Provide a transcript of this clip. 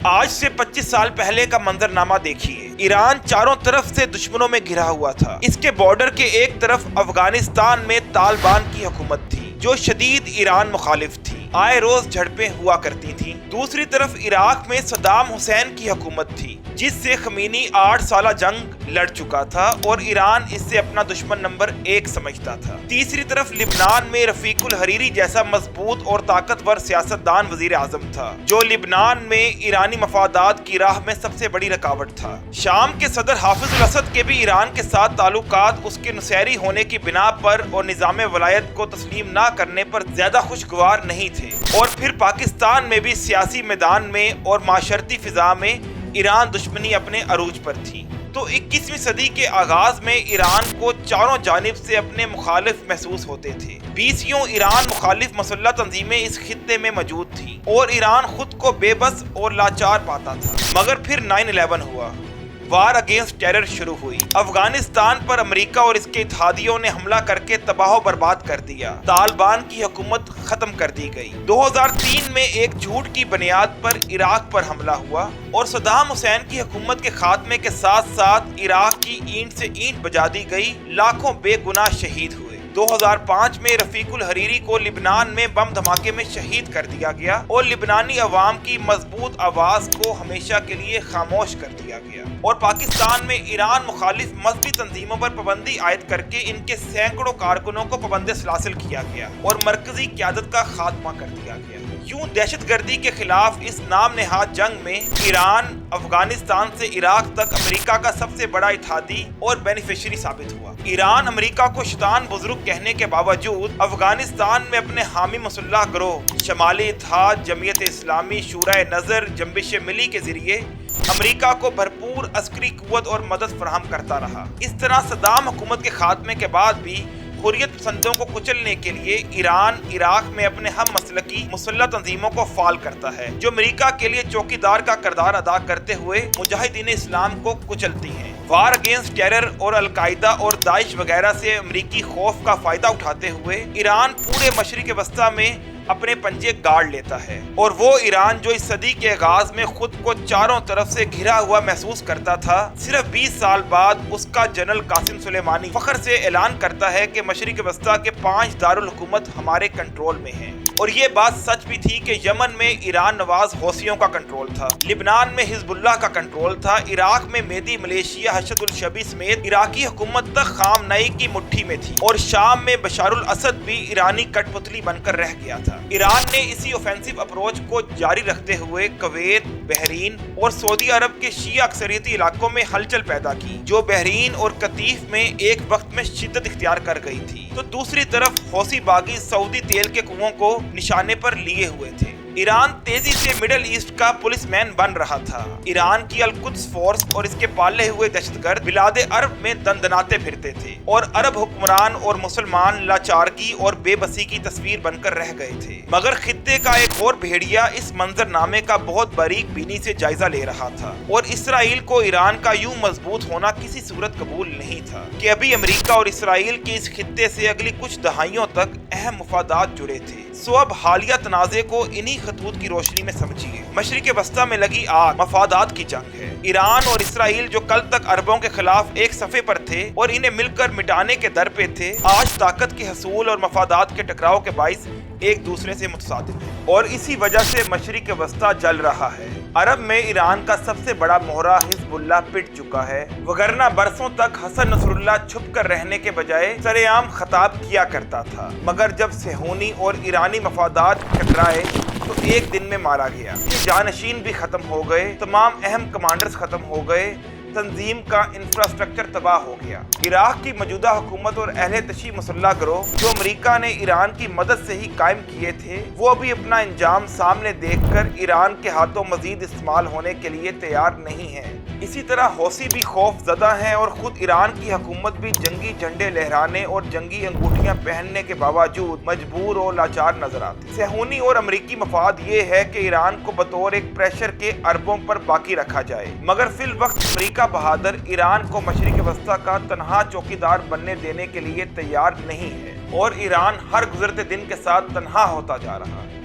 آج سے 25 سال پہلے کا منظرنامہ دیکھیے۔ ایران چاروں طرف سے دشمنوں میں گھرا ہوا تھا۔ اس کے بارڈر کے ایک طرف افغانستان میں طالبان کی حکومت تھی جو شدید ایران مخالف تھی، آئے روز جھڑپیں ہوا کرتی تھیں۔ دوسری طرف عراق میں صدام حسین کی حکومت تھی جس سے خمینی 8 سالہ جنگ لڑ چکا تھا اور ایران اس سے اپنا دشمن نمبر 1 سمجھتا تھا۔ تیسری طرف لبنان میں رفیق الحریری جیسا مضبوط اور طاقتور سیاستدان وزیر اعظم تھا جو لبنان میں ایرانی مفادات کی راہ میں سب سے بڑی رکاوٹ تھا۔ شام کے صدر حافظ الاسد کے بھی ایران کے ساتھ تعلقات اس کے نصیری ہونے کی بنا پر اور نظام ولایت کو تسلیم نہ کرنے پر زیادہ خوشگوار نہیں تھے۔ اور پھر پاکستان میں بھی سیاسی میدان میں اور معاشرتی فضا میں ایران دشمنی اپنے عروج پر تھی۔ تو 21ویں صدی کے آغاز میں ایران کو چاروں جانب سے اپنے مخالف محسوس ہوتے تھے۔ 20 ایران مخالف مسلح تنظیمیں اس خطے میں موجود تھیں اور ایران خود کو بے بس اور لاچار پاتا تھا۔ مگر پھر 9/11 ہوا، وار اگینسٹ ٹیرر شروع ہوئی۔ افغانستان پر امریکہ اور اس کے اتحادیوں نے حملہ کر کے تباہ و برباد کر دیا۔ طالبان کی حکومت ختم کر دی گئی۔ 2003 میں ایک جھوٹ کی بنیاد پر عراق پر حملہ ہوا اور صدام حسین کی حکومت کے خاتمے کے ساتھ ساتھ عراق کی اینٹ سے اینٹ بجا دی گئی، لاکھوں بے گناہ شہید ہوئے۔ 2005 میں رفیق الحریری کو لبنان میں بم دھماکے میں شہید کر دیا گیا اور لبنانی عوام کی مضبوط آواز کو ہمیشہ کے لیے خاموش کر دیا گیا۔ اور پاکستان میں ایران مخالف مذہبی تنظیموں پر پابندی عائد کر کے ان کے سینکڑوں کارکنوں کو پابند سلاسل کیا گیا اور مرکزی قیادت کا خاتمہ کر دیا گیا۔ یوں دہشت گردی کے خلاف اس نام نہاد جنگ میں ایران افغانستان سے عراق تک امریکہ کا سب سے بڑا اتحادی اور بینیفیشری ثابت ہوا۔ ایران امریکہ کو شیطان بزرگ کہنے کے باوجود افغانستان میں اپنے حامی مسلح گروہ شمالی اتحاد، جمعیت اسلامی، شورائے نظر، جنبش ملی کے ذریعے امریکہ کو بھرپور عسکری قوت اور مدد فراہم کرتا رہا۔ اس طرح صدام حکومت کے خاتمے کے بعد بھی حریت پسندوں کو کچلنے کے لیے ایران عراق میں اپنے ہم مسلکی مسلح تنظیموں کو فعال کرتا ہے جو امریکہ کے لیے چوکیدار کا کردار ادا کرتے ہوئے مجاہدین اسلام کو کچلتی ہیں۔ وار اگینسٹ ٹیرر اور القاعدہ اور داعش وغیرہ سے امریکی خوف کا فائدہ اٹھاتے ہوئے ایران پورے مشرق وسطیٰ میں اپنے پنجے گاڑ لیتا ہے، اور وہ ایران جو اس صدی کے آغاز میں خود کو چاروں طرف سے گھرا ہوا محسوس کرتا تھا، صرف 20 سال بعد اس کا جنرل قاسم سلیمانی فخر سے اعلان کرتا ہے کہ مشرق وسطیٰ کے 5 دارالحکومت ہمارے کنٹرول میں ہیں۔ اور یہ بات سچ بھی تھی کہ یمن میں ایران نواز حوثیوں کا کنٹرول تھا، لبنان میں حزب اللہ کا کنٹرول تھا، عراق میں میدی ملیشیا حشد الشبی سمیت عراقی حکومت تک خامنئی کی مٹھی میں تھی، اور شام میں بشار الاسد بھی ایرانی کٹ پتلی بن کر رہ گیا تھا۔ ایران نے اسی اوفینسو اپروچ کو جاری رکھتے ہوئے کویت، بحرین اور سعودی عرب کے شیعہ اکثریتی علاقوں میں ہلچل پیدا کی جو بحرین اور قطیف میں ایک وقت میں شدت اختیار کر گئی تھی، تو دوسری طرف حوثی باغی سعودی تیل کے کنووں کو نشانے پر لیے ہوئے تھے۔ ایران تیزی سے مڈل ایسٹ کا پولیس مین بن رہا تھا۔ ایران کی القدس فورس اور اس کے پالے ہوئے دہشت گرد بلاد عرب میں دندناتے پھرتے تھے اور عرب حکمران اور مسلمان لاچارگی اور بے بسی کی تصویر بن کر رہ گئے تھے۔ مگر خطے کا ایک اور بھیڑیا اس منظر نامے کا بہت باریک بینی سے جائزہ لے رہا تھا، اور اسرائیل کو ایران کا یوں مضبوط ہونا کسی صورت قبول نہیں تھا کہ ابھی امریکہ اور اسرائیل کے اس خطے سے اگلی کچھ دہائیوں تک اہم مفادات جڑے تھے۔ سو اب حالیہ تنازع کو انہی خطوط کی روشنی میں سمجھیے۔ مشرق وسطیٰ میں لگی آگ مفادات کی جنگ ہے۔ ایران اور اسرائیل جو کل تک عربوں کے خلاف ایک صفحے پر تھے اور انہیں مل کر مٹانے کے در پہ تھے، آج طاقت کے حصول اور مفادات کے ٹکراؤ کے باعث ایک دوسرے سے متصادم ہیں، اور اسی وجہ سے مشرق وسطیٰ جل رہا ہے۔ عرب میں ایران کا سب سے بڑا مہرہ حزب اللہ پٹ چکا ہے، وگرنہ برسوں تک حسن نصر اللہ چھپ کر رہنے کے بجائے سر عام خطاب کیا کرتا تھا، مگر جب صہیونی اور ایرانی مفادات ٹکرائے تو ایک دن میں مارا گیا۔ جانشین بھی ختم ہو گئے، تمام اہم کمانڈرز ختم ہو گئے، تنظیم کا انفراسٹرکچر تباہ ہو گیا۔ عراق کی موجودہ حکومت اور اہل تشیع مسلح گروہ جو امریکہ نے ایران کی مدد سے ہی قائم کیے تھے، وہ ابھی اپنا انجام سامنے دیکھ کر ایران کے ہاتھوں مزید استعمال ہونے کے لیے تیار نہیں ہیں۔ اسی طرح حوثی بھی خوف زدہ ہیں اور خود ایران کی حکومت بھی جنگی جھنڈے لہرانے اور جنگی انگوٹھیاں پہننے کے باوجود مجبور اور لاچار نظر آتے۔ صہیونی اور امریکی مفاد یہ ہے کہ ایران کو بطور ایک پریشر کے عربوں پر باقی رکھا جائے، مگر فی الوقت امریکہ بہادر ایران کو مشرق وسطیٰ کا تنہا چوکیدار بننے دینے کے لیے تیار نہیں ہے، اور ایران ہر گزرتے دن کے ساتھ تنہا ہوتا جا رہا ہے۔